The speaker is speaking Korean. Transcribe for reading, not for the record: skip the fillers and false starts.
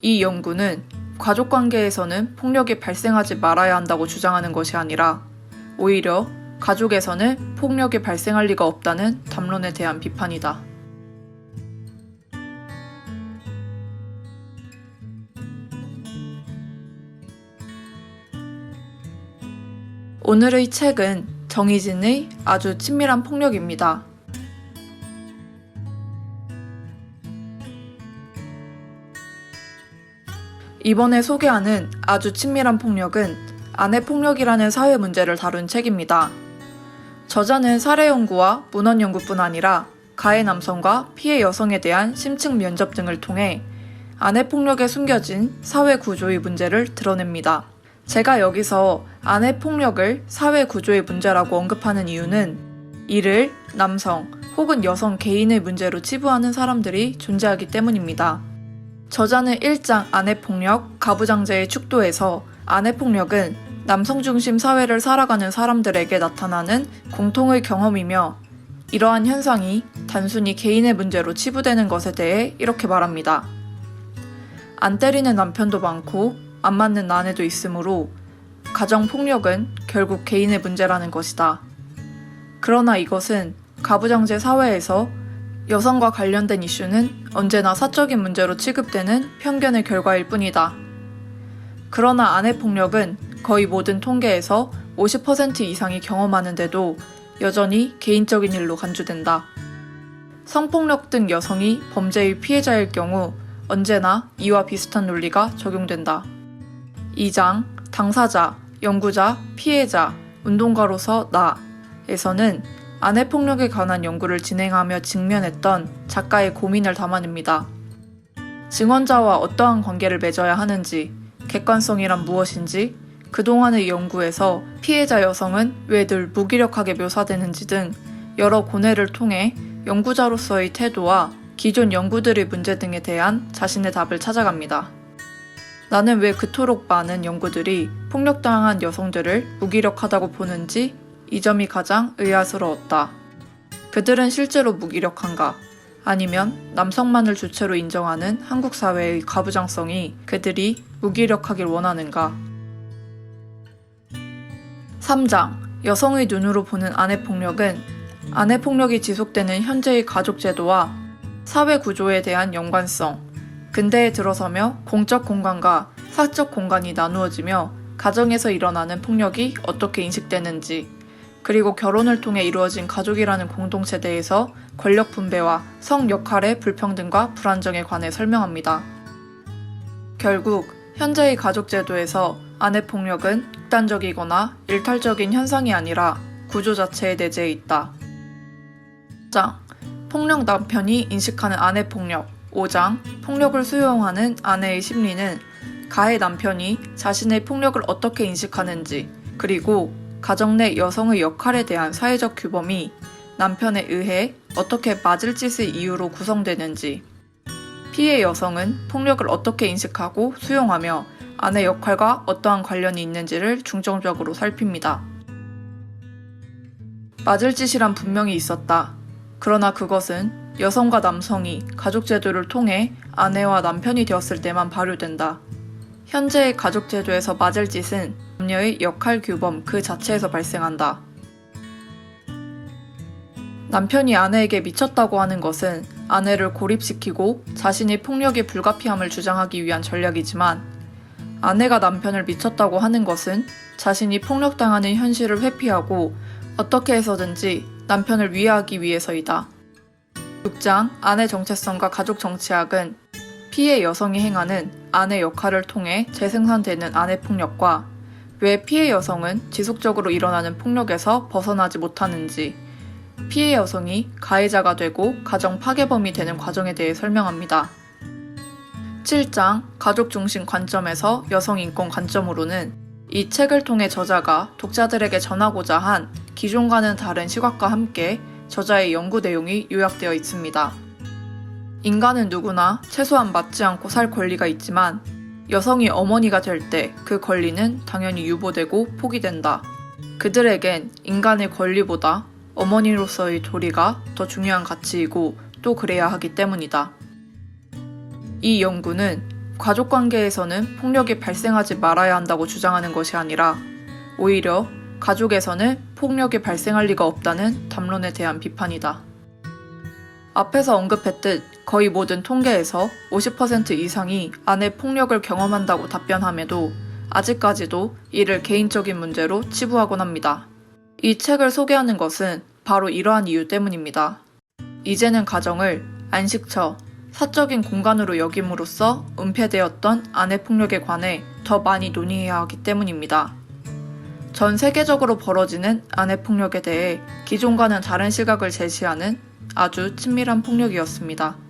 이 연구는 가족관계에서는 폭력이 발생하지 말아야 한다고 주장하는 것이 아니라 오히려 가족에서는 폭력이 발생할 리가 없다는 담론에 대한 비판이다. 오늘의 책은 정희진의 아주 친밀한 폭력입니다. 이번에 소개하는 아주 친밀한 폭력은 아내 폭력이라는 사회 문제를 다룬 책입니다. 저자는 사례 연구와 문헌 연구뿐 아니라 가해 남성과 피해 여성에 대한 심층 면접 등을 통해 아내 폭력에 숨겨진 사회 구조의 문제를 드러냅니다. 제가 여기서 아내 폭력을 사회 구조의 문제라고 언급하는 이유는 이를 남성 혹은 여성 개인의 문제로 치부하는 사람들이 존재하기 때문입니다. 저자는 1장 아내폭력, 가부장제의 축도에서 아내폭력은 남성 중심 사회를 살아가는 사람들에게 나타나는 공통의 경험이며 이러한 현상이 단순히 개인의 문제로 치부되는 것에 대해 이렇게 말합니다. 안 때리는 남편도 많고 안 맞는 아내도 있으므로 가정폭력은 결국 개인의 문제라는 것이다. 그러나 이것은 가부장제 사회에서 여성과 관련된 이슈는 언제나 사적인 문제로 취급되는 편견의 결과일 뿐이다. 그러나 아내폭력은 거의 모든 통계에서 50% 이상이 경험하는데도 여전히 개인적인 일로 간주된다. 성폭력 등 여성이 범죄의 피해자일 경우 언제나 이와 비슷한 논리가 적용된다. 2장 당사자, 연구자, 피해자, 운동가로서 나에서는 아내폭력에 관한 연구를 진행하며 직면했던 작가의 고민을 담아냅니다. 증언자와 어떠한 관계를 맺어야 하는지, 객관성이란 무엇인지, 그동안의 연구에서 피해자 여성은 왜 늘 무기력하게 묘사되는지 등 여러 고뇌를 통해 연구자로서의 태도와 기존 연구들의 문제 등에 대한 자신의 답을 찾아갑니다. 나는 왜 그토록 많은 연구들이 폭력당한 여성들을 무기력하다고 보는지 이 점이 가장 의아스러웠다. 그들은 실제로 무기력한가? 아니면 남성만을 주체로 인정하는 한국 사회의 가부장성이 그들이 무기력하길 원하는가? 3장 여성의 눈으로 보는 아내폭력은 아내폭력이 지속되는 현재의 가족제도와 사회 구조에 대한 연관성, 근대에 들어서며 공적 공간과 사적 공간이 나누어지며 가정에서 일어나는 폭력이 어떻게 인식되는지, 그리고 결혼을 통해 이루어진 가족이라는 공동체 내에서 권력 분배와 성 역할의 불평등과 불안정에 관해 설명합니다. 결국 현재의 가족제도에서 아내폭력은 극단적이거나 일탈적인 현상이 아니라 구조 자체의 내재해 있다. 4장 폭력 남편이 인식하는 아내폭력. 5장 폭력을 수용하는 아내의 심리는 가해 남편이 자신의 폭력을 어떻게 인식하는지, 그리고 가정 내 여성의 역할에 대한 사회적 규범이 남편에 의해 어떻게 맞을 짓의 이유로 구성되는지, 피해 여성은 폭력을 어떻게 인식하고 수용하며 아내 역할과 어떠한 관련이 있는지를 중점적으로 살핍니다. 맞을 짓이란 분명히 있었다. 그러나 그것은 여성과 남성이 가족제도를 통해 아내와 남편이 되었을 때만 발효된다. 현재의 가족제도에서 맞을 짓은 남녀의 역할 규범 그 자체에서 발생한다. 남편이 아내에게 미쳤다고 하는 것은 아내를 고립시키고 자신이 폭력이 불가피함을 주장하기 위한 전략이지만 아내가 남편을 미쳤다고 하는 것은 자신이 폭력당하는 현실을 회피하고 어떻게 해서든지 남편을 위하기 위해서이다. 6장 아내 정체성과 가족 정치학은 피해 여성이 행하는 아내 역할을 통해 재생산되는 아내 폭력과 왜 피해 여성은 지속적으로 일어나는 폭력에서 벗어나지 못하는지, 피해 여성이 가해자가 되고 가정 파괴범이 되는 과정에 대해 설명합니다. 7장 가족 중심 관점에서 여성 인권 관점으로는 이 책을 통해 저자가 독자들에게 전하고자 한 기존과는 다른 시각과 함께 저자의 연구 내용이 요약되어 있습니다. 인간은 누구나 최소한 맞지 않고 살 권리가 있지만 여성이 어머니가 될 때 그 권리는 당연히 유보되고 포기된다. 그들에겐 인간의 권리보다 어머니로서의 도리가 더 중요한 가치이고 또 그래야 하기 때문이다. 이 연구는 가족관계에서는 폭력이 발생하지 말아야 한다고 주장하는 것이 아니라 오히려 가족에서는 폭력이 발생할 리가 없다는 담론에 대한 비판이다. 앞에서 언급했듯 거의 모든 통계에서 50% 이상이 아내 폭력을 경험한다고 답변함에도 아직까지도 이를 개인적인 문제로 치부하곤 합니다. 이 책을 소개하는 것은 바로 이러한 이유 때문입니다. 이제는 가정을 안식처, 사적인 공간으로 여김으로써 은폐되었던 아내 폭력에 관해 더 많이 논의해야 하기 때문입니다. 전 세계적으로 벌어지는 아내 폭력에 대해 기존과는 다른 시각을 제시하는 아주 친밀한 폭력이었습니다.